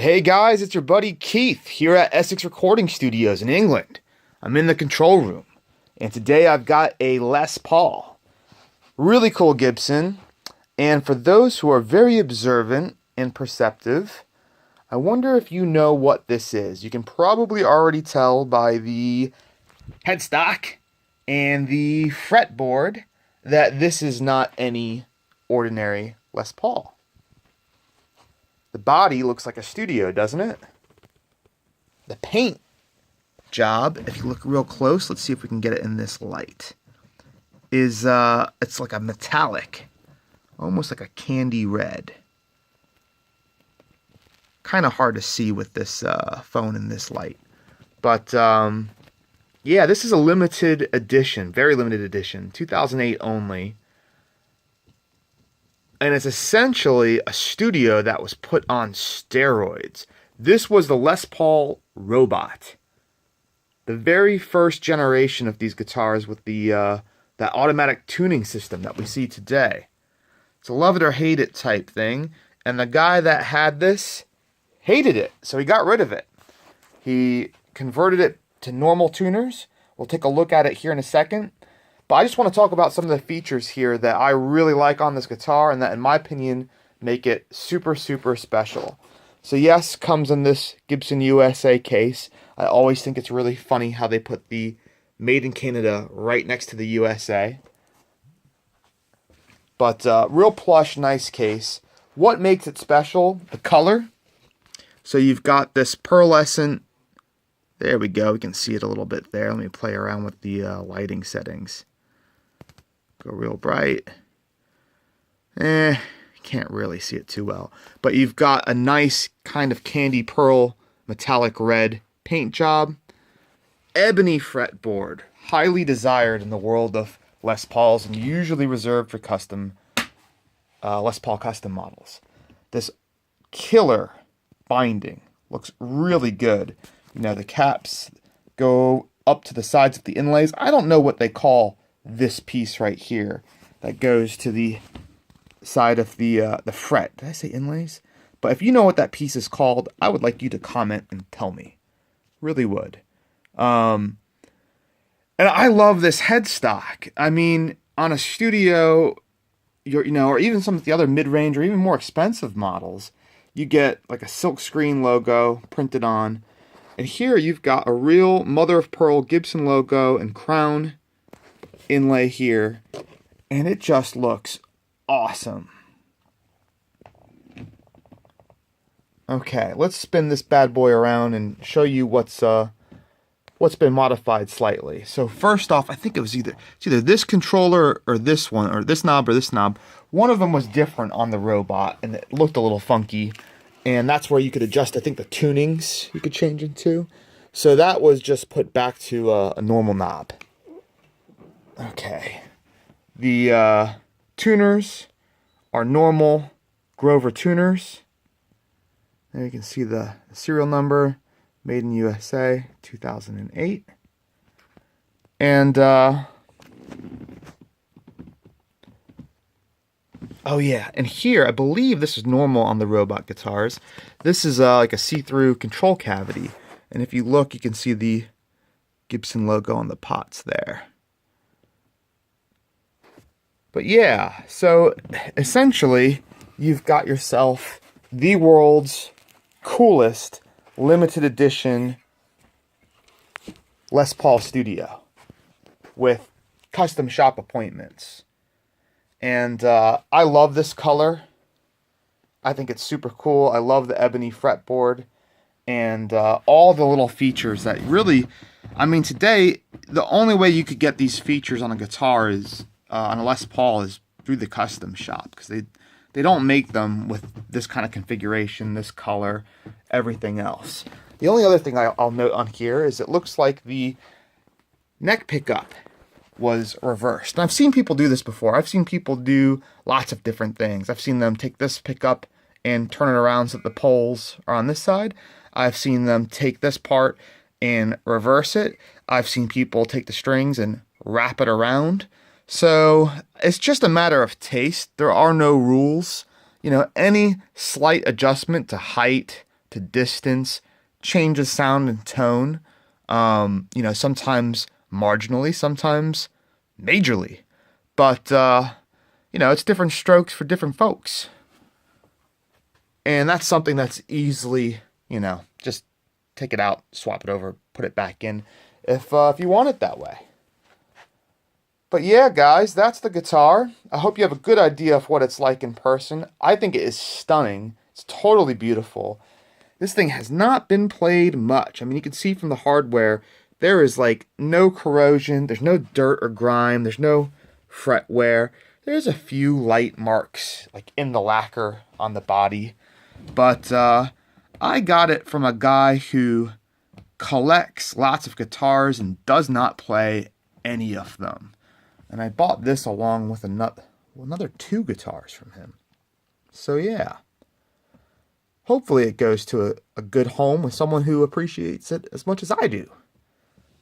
Hey guys, it's your buddy Keith here at Essex Recording Studios in England. I'm in the control room, and today I've got a Les Paul. Really cool Gibson, and for those who are very observant and perceptive, I wonder if you know what this is. You can probably already tell by the headstock and the fretboard that this is not any ordinary Les Paul. The body looks like a studio, doesn't it? The paint job, if you look real close, let's see if we can get it in this light, is it's like a metallic, almost like a candy red. Kind of hard to see with this phone in this light. But yeah, this is a limited edition, very limited edition, 2008 only. And it's essentially a studio that was put on steroids. This was the Les Paul Robot. The very first generation of these guitars with the that automatic tuning system that we see today. It's a love it or hate it type thing. And the guy that had this hated it, so he got rid of it. He converted it to normal tuners. We'll take a look at it here in a second. But I just want to talk about some of the features here that I really like on this guitar and that, in my opinion, make it super, super special. So yes, comes in this Gibson USA case. I always think it's really funny how they put the Made in Canada right next to the USA. But real plush, nice case. What makes it special? The color. So you've got this pearlescent. There we go. We can see it a little bit there. Let me play around with the lighting settings. Go real bright. Can't really see it too well. But you've got a nice kind of candy pearl metallic red paint job. Ebony fretboard. Highly desired in the world of Les Pauls and usually reserved for custom Les Paul custom models. This killer binding looks really good. You know, the caps go up to the sides of the inlays. I don't know what they call this piece right here that goes to the side of the fret. Did I say inlays? But if you know what that piece is called, I would like you to comment and tell me. Really would. And I love this headstock. I mean, on a studio, or even some of the other mid-range or even more expensive models, you get like a silkscreen logo printed on. And here you've got a real mother of pearl Gibson logo and crown inlay here, and it just looks awesome. Okay, let's spin this bad boy around and show you what's been modified slightly. So first off, I think it's either this controller or this one, or this knob or this knob. One of them was different on the robot, and it looked a little funky, and that's where you could adjust, I think, the tunings you could change into. So that was just put back to a normal knob. Okay, the tuners are normal Grover tuners. There you can see the serial number, made in USA, 2008. And, oh yeah, and here, I believe this is normal on the robot guitars. This is like a see-through control cavity. And if you look, you can see the Gibson logo on the pots there. But yeah, so essentially, you've got yourself the world's coolest limited edition Les Paul studio with custom shop appointments. And I love this color. I think it's super cool. I love the ebony fretboard and all the little features that really, I mean, today, the only way you could get these features on a guitar is on a Les Paul is through the custom shop, because they don't make them with this kind of configuration, this color, everything else. The only other thing I'll note on here is it looks like the neck pickup was reversed. And I've seen people do this before. I've seen people do lots of different things. I've seen them take this pickup and turn it around so that the poles are on this side. I've seen them take this part and reverse it. I've seen people take the strings and wrap it around. So it's just a matter of taste. There are no rules. You know, any slight adjustment to height, to distance, changes sound and tone. Sometimes marginally, sometimes majorly. But, it's different strokes for different folks. And that's something that's easily, just take it out, swap it over, put it back in if you want it that way. But yeah, guys, that's the guitar. I hope you have a good idea of what it's like in person. I think it is stunning. It's totally beautiful. This thing has not been played much. I mean, you can see from the hardware, there is like no corrosion. There's no dirt or grime. There's no fret wear. There's a few light marks like in the lacquer on the body. But I got it from a guy who collects lots of guitars and does not play any of them. And I bought this along with another 2 guitars from him. So yeah. Hopefully it goes to a good home with someone who appreciates it as much as I do.